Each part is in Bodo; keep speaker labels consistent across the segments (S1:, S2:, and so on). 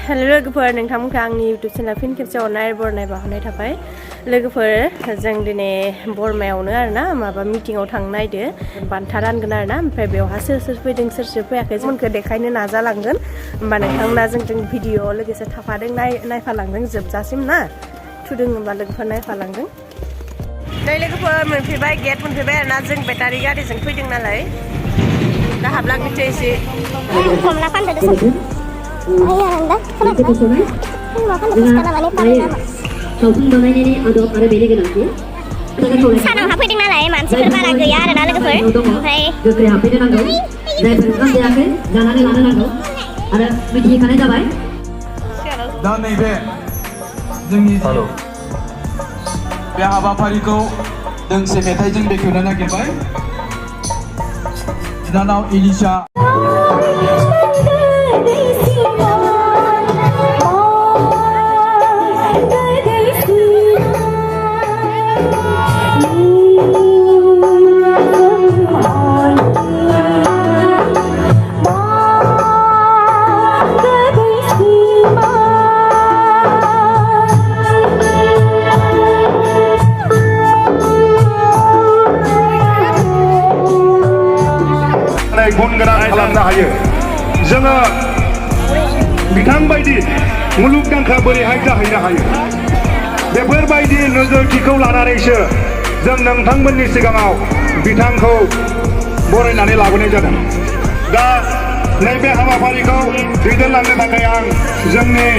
S1: हेलो लोगोफोर नोंथांमोनखौ आंनि इउट्यूब चेनेल फिन खेबसे अननाय बरनाय बावहरनाय थाबाय लोगोफोर जों दिनै बरमायावनो आरोना माबा मिटिंआव थांनो नायदो बान्था रानगोन आरोना ओमफ्राय बेवहा सोर सोर फैदों सोर सोर फैयाखै जोंखौ देखायनो नाजालांगोन होमबा नोंथांमोना जोंजों भिडिअ लोगोसे थाफादों नायफालांदों जोबजासिम ना थुदों होमबा लोगोफोर नायफालांदों नै लोगोफोर मोनफैबाय गेट मोनफैबाय आरोना जों बेटारि गारिजों फैदों नालाय दा हाबलांनोसै एसे
S2: हमना फानदो सावथुन बानायनायनि आदब आरो बेनि गोनांथि सानाव हाबफैदों नालाय मानसिफोर बारा गैया आरोना लोगोफोर ओमफ्राय गोख्रै हाबफैनो नांगौ जायफोर ओंखाम जायाखै जानानै लानो नांगौ आरो मिथिखानाय जाबाय
S3: दा नैबे जोंनि बे हाबाफारिखौ दोंसे मेथाइजों बेखेवनो नागिरबाय बिनानाव इलिशा गुन गोनां खालामनो हायो जोङो बिथां बायदि मुलुगदांखा बोरैहाय जाहैनो हायो बेफोरबायदि नोजोरथिखौ लानानैसो जों नोंथांमोननि सिगाङाव बिथांखौ बरायनानै लाबोनाय जादों दा नैबे हाबाफारिखौ दैदेनलांनो थाखाय आं जोंनि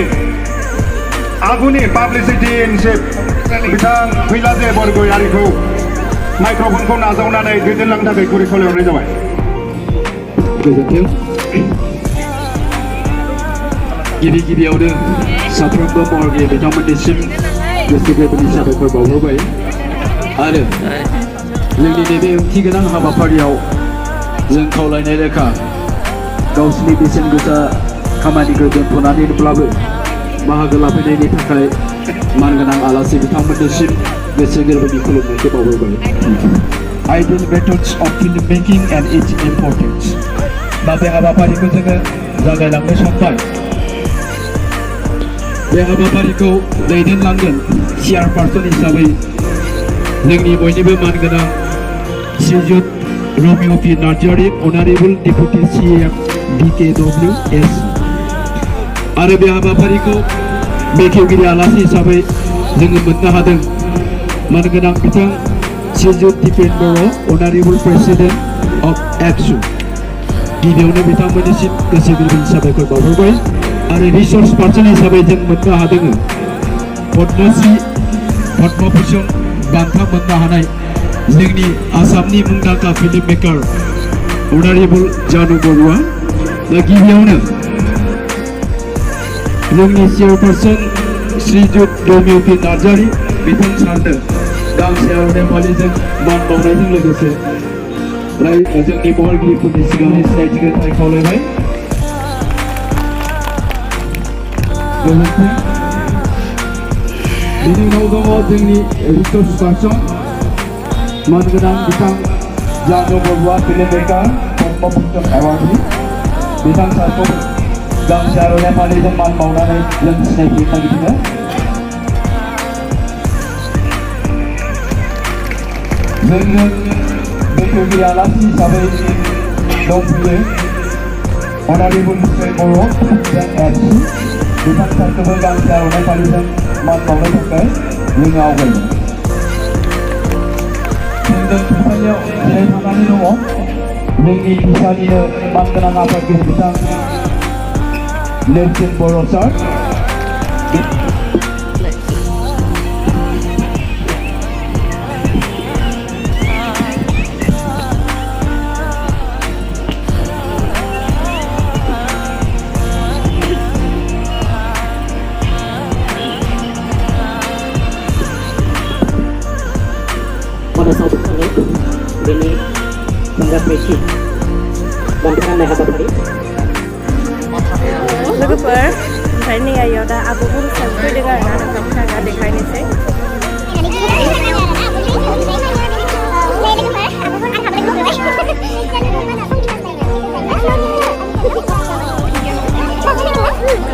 S3: आगुनि पाब्लिसिटि इन चिफ बिथां फैलाजे बरगयारिखौ माइक्र'फनखौ नाजावनानै दैदेनलांनो थाखाय गुरै खावलायहरनाय जाबाय
S4: गिबियावनो साफ्रोमबो महरगिरि बिथांमोननिसिम गोसो गोरबोनि साबायखर बावहरबाय आरो जोंनि नैबे ओंथिगोनां हाबाफारियाव जों खावलायनाय लेखा गावसिनि बेसेन गोसा खामानिखौ दोनथ'नानैब्लाबो बाहागो लाफैनायनि थाखाय मानगोनां आलासि बिथांमोननिसिम गोसो गोरबोनि खुलुमनायखौ बावहरबाय Ideal methods of filmmaking and its importance. दा बे हाबाफारिखौ जोङो जागायलांनो सानबाय बे हाबाफारिखौ दैदेनलांगोन चेयारपारसन हिसाबै जोंनि बयनिबो मानगोनां श्रीयुत Ramiya P Narzary honourable deputy CM BKWS आरो बे हाबाफारिखौ बेखेवगिरि आलासि हिसाबै जोङो मोननो हादों मानगोनां बिथां श्रीयुत दिपेन बर' अनारेबल प्रेसिडेन्ट अफ एबसु गिबियावनो बिथांमोननिसिम गोसो गोरबोनि साबायखर बावहरबाय आरो रिसर्स पार्सन हिसाबै जों मोननो हादों पद्मश्री पद्म भूषण बान्था मोननो हानाय जोंनि आसामनि मुंदांखा फिल्म मेकार अनारेबल जानु बरुवा दा गिबियावनो जोंनि चेयारपारसन श्रीयुत रमिय पि नार्जारि बिथां सारनो गांसे आर'नाइ फालिजों मान बावनायजों लोगोसे जोंनि महरगिरिफोरनि सिगाङाव सिनायथिनो थाखाय खावलायबाय बेनि उनाव दङ जोंनि रिसर्स पार्सन मानगोनां बिथां जानु बरुवा फिल्म मेकार पद्म भूषण एवार्डनि बिथां सारखौ गांसे आर'नाइ फालिजों मान बावनानै जों सिनायथि नागिरदों जोंनो बेखेवगिरि आलासि हिसाबै दंफैयो अनारेबल दिपेन बर' एबसु बिथां सारखौबो गांसे आर'नाइ फालिजों मान बावनो थाखाय जोङो आवगायदों जोंजों खुंथायाव जिरायफानानै दङ जोंनि बिसानिनो मानगोनां आफादगिरि बिथां नेरसोन बर' सार pada saat ini ini mengapresiasi bantuan dari habavari
S1: लोगोफोर ओमफ्राय नै आयाव दा आब' बुरसाबो फैदों आरोना नोंथांमोनहा देखायनोसै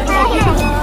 S2: Thank you.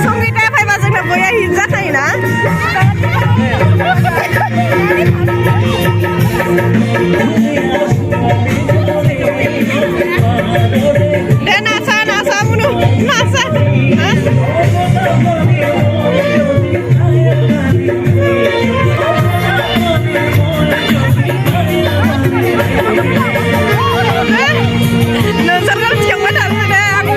S1: संगीता फैबा जोंना बया हिट जाखायोना दे नासा नासा मुनु नासा नोंसोरखौ थियावबा थाङो दे आङो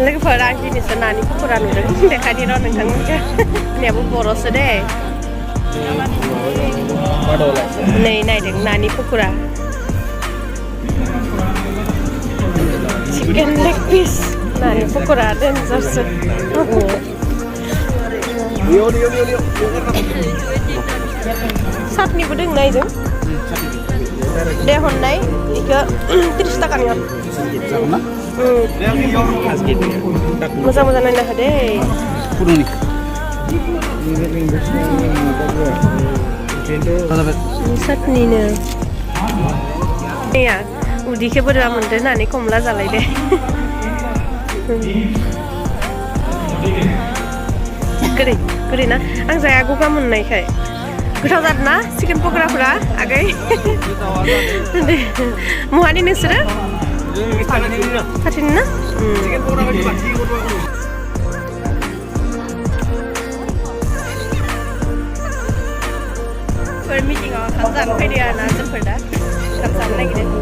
S1: लोगोफोर आं दिनैसो नानि पक'रा नुदों देखायनि र' नोंथांमोनखौ जोंनियाबो बर'सो दे नै नायदों नानि पक'रा चिकेन लेग पिस नानि पक'रा डेन्जारसो सातनिबो दों नायजों दे हरनाय बेखौ 30 थाखानि हर मोजां मोजां नायना हो दे सातनिनो नैया उदैखौ बोरैबा मोनदों होननानै खमला जालाय दे गोदै गोदै ना आं जाया गगा मोननायखाय गोथाव जादों ना चिकेन पक'राफोरा आगै महानि नोंसोरो खाथिनि ना मिटिङाव ओंखाम जानो फैदो आरोना जोंफोर दा ओंखाम जानो नागिरदों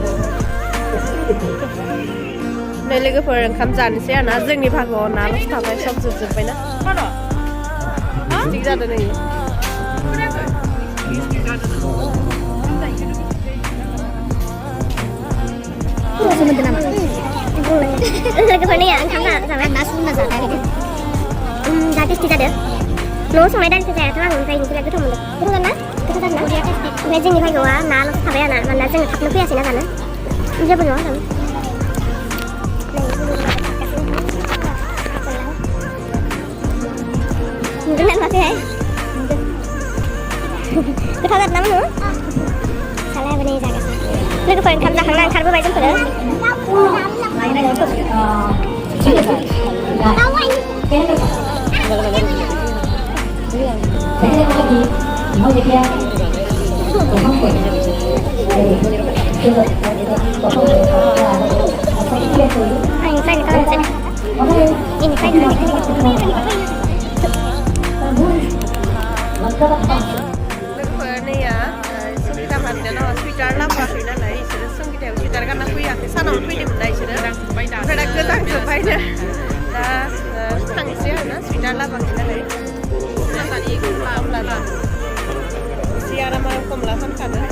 S1: नै लोगोफोर ओंखाम जानोसै आरोना जोंनि भागोआव नाल'सो थाबाय सब जोबजोब्बायना थिग जादों नै
S2: लोगोफोरनि ओंखाम जाबाय ना सुना जाबाय जा टेस्टि जादों न'आव संनाय दालिखौ जायाथ' आं ओमफ्राय बिराद गोथाव मोनदों गोथाव जादों ना ओमफ्राय जोंनि भागोआ नाल'सो थाबाय आरोना मानोना जोङो थाबनो फैयासैना जानो जेबो नङा जानो नुदों ना नुवाखैहाय गोथाव जादों ना मोनो सालायाबो नै जागासिनो लोगोफोर ओंखाम जाखांना ओंखारबोबाय जोंफोरो
S1: लोगोफोरनिया संगिता भाबिनानाव सुइटार लाबोआखै नालाय बिसोरो संगितायाव सुइटार गानना फैयाखै सानावनो फैदोंमोन ना बिसोरो ओमफ्राय दा गोजांजोब्बायनो दा थांसै आरोना सुइटार लाबोआखै नालाय कमला कमला सियारा मा कमला फानखादों